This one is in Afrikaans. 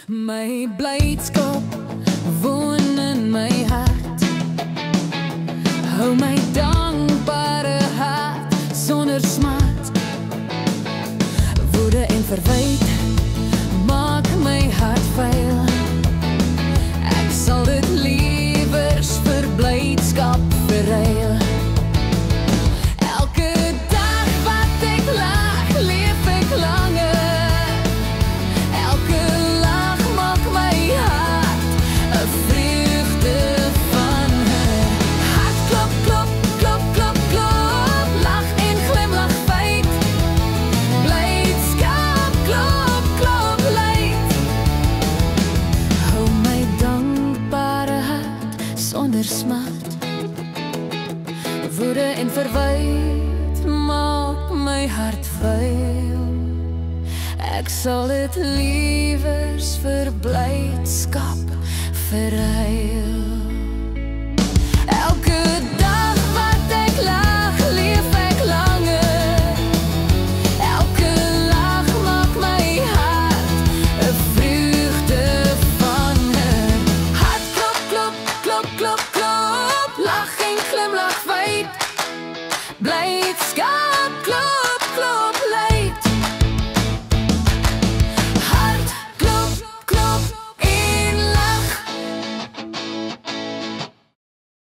My blydskap woon in my hart. Hou my dankbare hart sonder smart. Woede en verwyt maak my hart vuil. Ek sal dit liewers vir blydskap verruil. Elke dag wat ek lag, leef ek langer. Elke lag maak my hart 'n vreugde van her. Hart klop, klop, klop, klop, klop, lag en glimlag feit. Blydskap klop, klop, luid. Hou my dankbare hart sonder smart. Woede en verwyt maak my hart vuil. Ek sal dit liewers vir blydskap verruil.